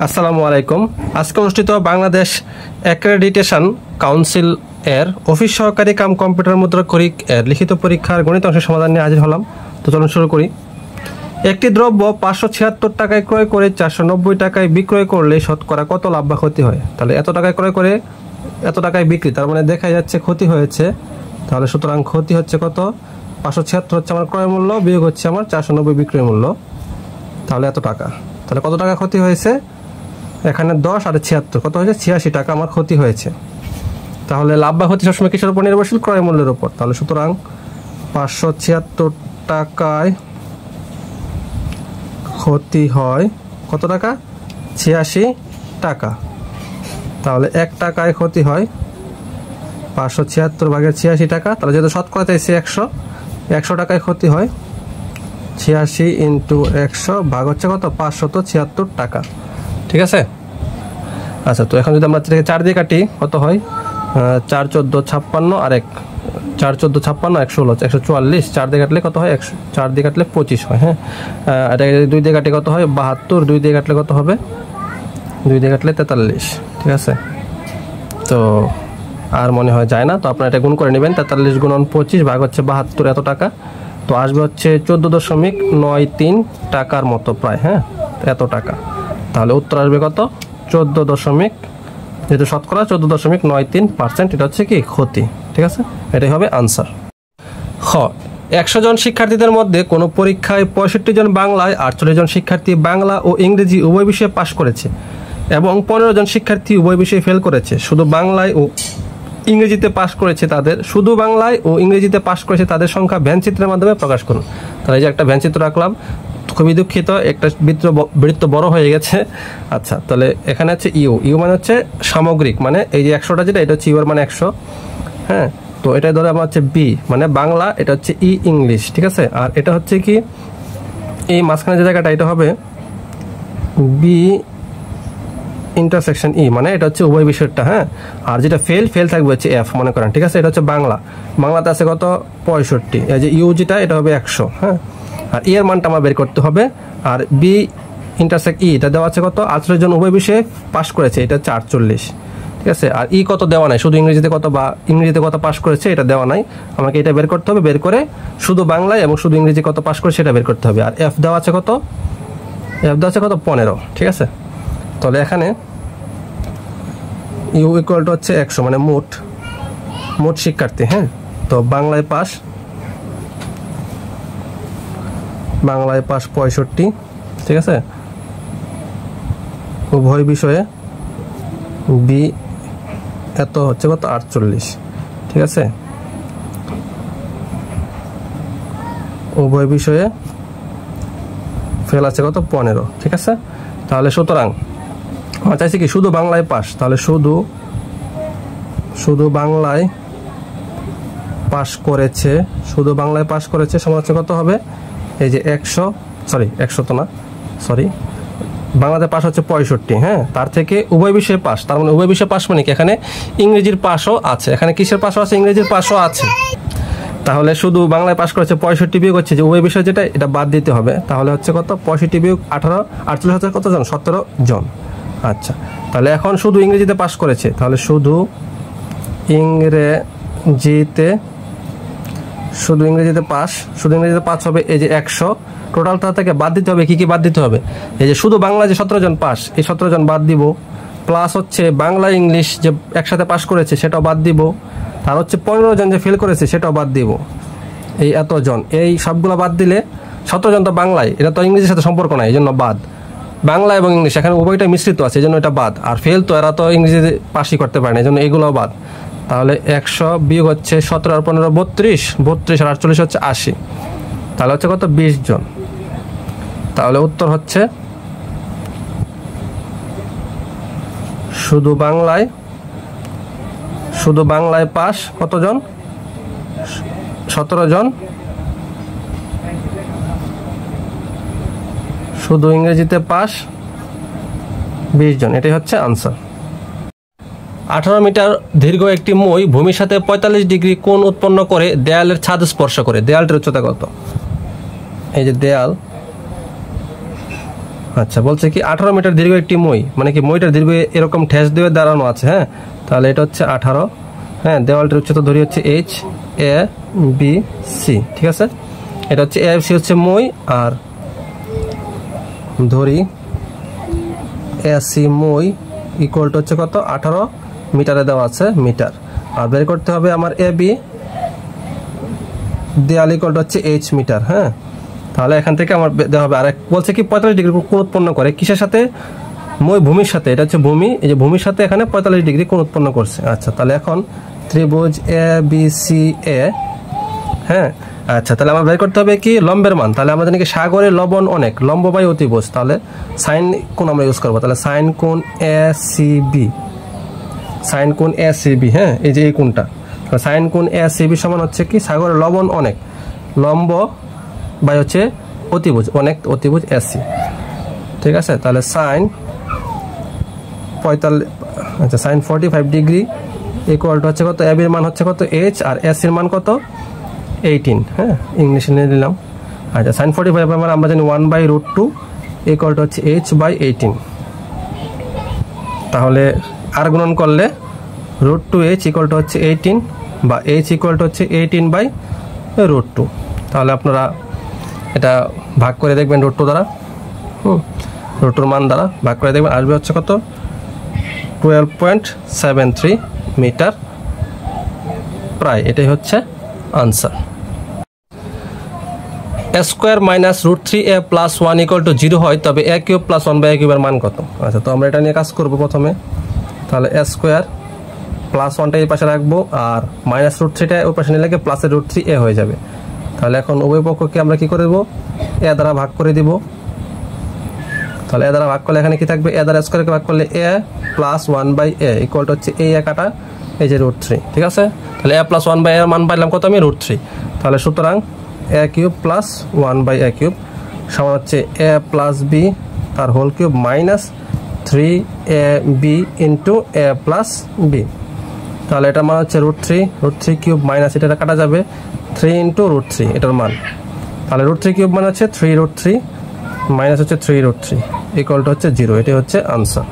আসসালামু আলাইকুম। আজকে অনুষ্ঠিত বাংলাদেশ অ্যাক্রেডিটেশন কাউন্সিল এর অফিস সহকারী কাম কম্পিউটার মুদ্রাক্ষরিক এর লিখিত পরীক্ষার গণিত অংশের সমাধান নিয়ে হাজির হলাম। তো চলুন শুরু করি। একটি দ্রব্য 576 টাকায় ক্রয় করে 490 টাকায় বিক্রয় করলে শতকরা কত লাভ বা ক্ষতি হয়? তাহলে এত টাকায় ক্রয় করে এত টাকায় বিক্রি, তার মানে দেখা যাচ্ছে ক্ষতি হয়েছে। তাহলে সুতরাং ক্ষতি হচ্ছে কত? 576 হচ্ছে আমার ক্রয় মূল্য, বিয়োগ হচ্ছে আমার 490 বিক্রয় মূল্য, তাহলে এত টাকা। তাহলে কত টাকা ক্ষতি হয়েছে? এখানে 10 আর 76 কত হয়েছে? 86 টাকা আমার ক্ষতি হয়েছে। তাহলে লাভ বা ক্ষতি সবসময় কিসের উপর নির্ভরশীল? ক্রয় মূল্যের উপর। তাহলে সুতরাং 576 টাকায় ক্ষতি হয় কত টাকা? 86 টাকা। তাহলে 1 টাকায় ক্ষতি হয় 576 ভাগের 86 টাকা। তাহলে যেহেতু শতকরা চাইছে 100 টাকায় ক্ষতি হয় 86 ইন্টু 100 ভাগ হচ্ছে কত? 576 টাকা। ঠিক আছে। আচ্ছা, তো এখন যদি আমরা 4 দিয়ে কাটি কত হয়? 4 14 56 আর 1 4 14 56 116 144। 4 দিয়ে কাটলে কত হয়? 4 দিয়ে কাটলে 25 হয়। হ্যাঁ, এটা 2 দিয়ে কাটলে কত হয়? 72। 2 দিয়ে কাটলে কত হবে? 2 দিয়ে কাটলে 43। ঠিক আছে। তো আর মনে হয় যায় না, তো আপনারা এটা গুণ করে নেবেন। 43 গুণন 25 ভাগ হচ্ছে 72, এত টাকা। তো আসবে হচ্ছে 14.93 টাকার মতো প্রায়। হ্যাঁ, এত টাকা। তাহলে উত্তর আসবে কত? 14 যেহেতু শতকরা 14.93%, এটা হচ্ছে কি ক্ষতি। ঠিক আছে, এটাই হবে আনসার। খ, 100 জন শিক্ষার্থীদের মধ্যে কোনো পরীক্ষায় 65 জন বাংলায়, 48 জন শিক্ষার্থী বাংলা ও ইংরেজি উভয় বিষয়ে পাশ করেছে এবং 15 জন শিক্ষার্থী উভয় বিষয়ে ফেল করেছে। শুধু বাংলায় ও ইংরেজিতে পাশ করেছে তাদের সংখ্যা ভ্যানচিত্রের মাধ্যমে প্রকাশ করুন। তাহলে এই যে একটা ভ্যানচিত্র রাখলাম, খুবই দুঃখিত, একটা বৃত্ত বড় হয়ে গেছে। আচ্ছা, তাহলে এখানে হচ্ছে ইউ মানে হচ্ছে সামগ্রিক, মানে এই যে 100টা যেটা, এটা হচ্ছে ইউ এর মানে 100। হ্যাঁ, তো এটা ধরে আমার হচ্ছে বি মানে বাংলা, এটা হচ্ছে ই ইংলিশ। ঠিক আছে। আর এটা হচ্ছে কি এই মাঝখানে যে জায়গাটা, এটা হবে বি ইন্টারসেকশন ই, মানে এটা হচ্ছে উভয় বিষয়টা। হ্যাঁ, আর যেটা ফেল থাকবে হচ্ছে এফ মনে করেন। ঠিক আছে, এটা হচ্ছে বাংলাতে আছে কত? 65। এই যে ইউ যেটা, এটা হবে 100। হ্যাঁ, আর ই এর মানটা আমার বের করতে হবে। আর বি ইন্টারসেক্ট ই, এটা দেওয়া আছে কত? 48 জন উভয় বিষয়ে পাশ করেছে, এটা হচ্ছে 48। ঠিক আছে। আর ই কত দেওয়া নাই, শুধু ইংরেজিতে কত পাশ করেছে এটা দেওয়া নাই, আমাকে এটা বের করতে হবে। বের করে শুধু বাংলায় এবং শুধু ইংরেজি কত পাশ করেছে সেটা বের করতে হবে। আর এফ দেওয়া আছে কত? 15। ঠিক আছে। তাহলে এখানে ইউ ইকুয়াল টু হচ্ছে 100, মানে মোট শিক্ষার্থী। হ্যাঁ, তো বাংলায় পাস 65। ঠিক আছে। উভয় বিষয়ে বি এত হচ্ছে কত? 48। ঠিক আছে। উভয় বিষয়ে ফেল আছে কত? 15। ঠিক আছে। তাহলে সুতরাং আমার চাইছি কি শুধু বাংলায় পাস, তাহলে শুধু বাংলায় পাস করেছে, সমান হচ্ছে কত হবে? এই যে 100 তো না, বাংলাতে পাস হচ্ছে 65। হ্যাঁ, তার থেকে উভয় বিষয়ে পাস, তার মানে উভয় বিষয়ে পাস মানে কি এখানে ইংরেজির পাসও আছে, এখানে কিসের পাসও আছে? ইংরেজির পাসও আছে। তাহলে শুধু বাংলায় পাস করেছে 65 বিয়োগ হচ্ছে যে উভয় বিষয় যেটা, এটা বাদ দিতে হবে। তাহলে হচ্ছে কত? 65 বিয়োগ 48 হচ্ছে কত জন? 17 জন। আচ্ছা, তাহলে এখন শুধু ইংরেজিতে পাস করেছে, তাহলে শুধু ইংরেজিতে পাস হবে এই যে 100। টোটালটা থেকে বাদ দিতে হবে কি বাদ দিতে হবে? এই যে শুধু বাংলা যে 17 জন পাস, এই 17 জন বাদ দিব, প্লাস হচ্ছে বাংলা ইংলিশ যে একসাথে পাস করেছে সেটাও বাদ দিব, আর হচ্ছে 15 জন যে ফেল করেছে সেটাও বাদ দিব। এই এতজন, এই সবগুলো বাদ দিলে 17 জন তো বাংলায়, এটা তো ইংরেজির সাথে সম্পর্ক নাই, এই জন্য বাদ। বাংলা এবং ইংলিশ এখানে উভয়টা মিশ্রিত আছে, এই জন্য এটা বাদ। আর ফেল তো এরা তো ইংরেজিতে পাসই করতে পারে না, এই জন্য এগুলোও বাদ। তাহলে 100 বিয়োগ হচ্ছে 17 আর 15 32 আর 48 হচ্ছে 80। তাহলে হচ্ছে কত? 20 জন। তাহলে উত্তর হচ্ছে শুধু বাংলায় পাস কতজন? 17 জন। শুধু ইংরেজিতে পাস 20 জন। এটাই হচ্ছে আনসার। 18 মিটার দীর্ঘ একটি মই ভূমির সাথে 45 ডিগ্রি কোণ উৎপন্ন করে দেয়ালের ছাদ স্পর্শ করে। দেয়ালটির উচ্চতা কত? এই যে দেয়াল, আচ্ছা, বলছে কি 18 মিটার দীর্ঘ একটি মই, মানে কি মইটার দীর্ঘ এরকম ঠেস দিয়ে দাঁড়ানো আছে। হ্যাঁ, তাহলে এটা হচ্ছে 18। হ্যাঁ, দেওয়ালটির উচ্চতা ধরি হচ্ছে এইচ এ বি সি। ঠিক আছে, এটা হচ্ছে এ সি হচ্ছে মই, আর ধরি এ সি মই ইকুয়াল টু হচ্ছে কত 18 মিটারে দেওয়া আছে মিটার। আর বের করতে হবে আমার এ বি দেয়াল ইকুয়াল টু হচ্ছে এইচ মিটার। হ্যাঁ, তাহলে এখান থেকে আমার দেওয়া হবে। আর বলছে কি 45 ডিগ্রি কোণ উৎপন্ন করে কিসের সাথে? মই ভূমির সাথে। এটা হচ্ছে ভূমি, এই যে ভূমির সাথে এখানে 45 ডিগ্রি কোণ উৎপন্ন করছে। আচ্ছা, তাহলে এখন ত্রিভুজ এ বি সি এ। হ্যাঁ, আচ্ছা, তাহলে আমার বের করতে হবে কি লম্বের মান। তাহলে আমরা জানি কি সাগরে লবণ অনেক, লম্ব বাই অতিভুজ, তাহলে সাইন কোণ আমরা ইউজ করবো। তাহলে সাইন কোণ এ সি বি, সাইন কোণ এ সি বি। হ্যাঁ, এই যে এই কোণটা, সাইন কোণ এ সি বি সমান হচ্ছে কি সাগরে লবণ অনেক, লম্ব বাই হচ্ছে অতিভুজ, অনেক অতিভুজ এ সি। ঠিক আছে, তাহলে সাইন 45, আচ্ছা সাইন 45 ডিগ্রি ইকুয়াল টু হচ্ছে কত, এ বির মান হচ্ছে কত এইচ, আর এ সির মান কত 18। হ্যাঁ, ইংলিশে নিয়ে নিলাম। আচ্ছা, সাইন 45 আমরা জানি 1/√2 ইকুয়াল টু হচ্ছে এইচ বাই 18। তাহলে আর গুণন করলে √2h ইকুয়াল টু হচ্ছে 18, বা h ইকুয়াল টু হচ্ছে 18/√2। তাহলে আপনারা এটা ভাগ করে দেখবেন √2 দ্বারা, √2 মান দ্বারা ভাগ করে দেখবেন, আসবে হচ্ছে কত 12.73 মিটার প্রায়। এটাই হচ্ছে answer. a square minus √3a plus 1 equal to 0 হয়, তবে a কিউব প্লাস 1/a কিউবের মান কত? আচ্ছা, তো আমরা এটা নিয়ে কাজ করবো প্রথমে। তাহলে a স্কোয়ার প্লাস 1টা এই পাশে রাখবো, আর মাইনাস √3টা ওই পাশে নিলে প্লাসের √3a হয়ে যাবে। তাহলে এখন উভয় পক্ষকে আমরা কি করে দেবো, a দ্বারা ভাগ করে দিব। তাহলে a দ্বারা ভাগ করলে এখানে কি থাকবে, a দ্বারা স্কোয়ারকে ভাগ করলে a plus 1/a equal to হচ্ছে এই a কাটা এই যে √3। ঠিক আছে, তাহলে a প্লাস 1/a এর মান পাইলাম কত আমি √3। তাহলে সুতরাং a cube plus 1/a cube সমান হচ্ছে a প্লাস b তার whole cube minus 3ab into a plus b। তাহলে এটার মান হচ্ছে √3 কিউব মাইনাস এটা কাটা যাবে 3 ইন্টু √3 এটার মান। তাহলে √3 কিউব মানে হচ্ছে 3√3 মাইনাস হচ্ছে 3√3 ইকুয়াল টু হচ্ছে 0। এটাই হচ্ছে আনসার।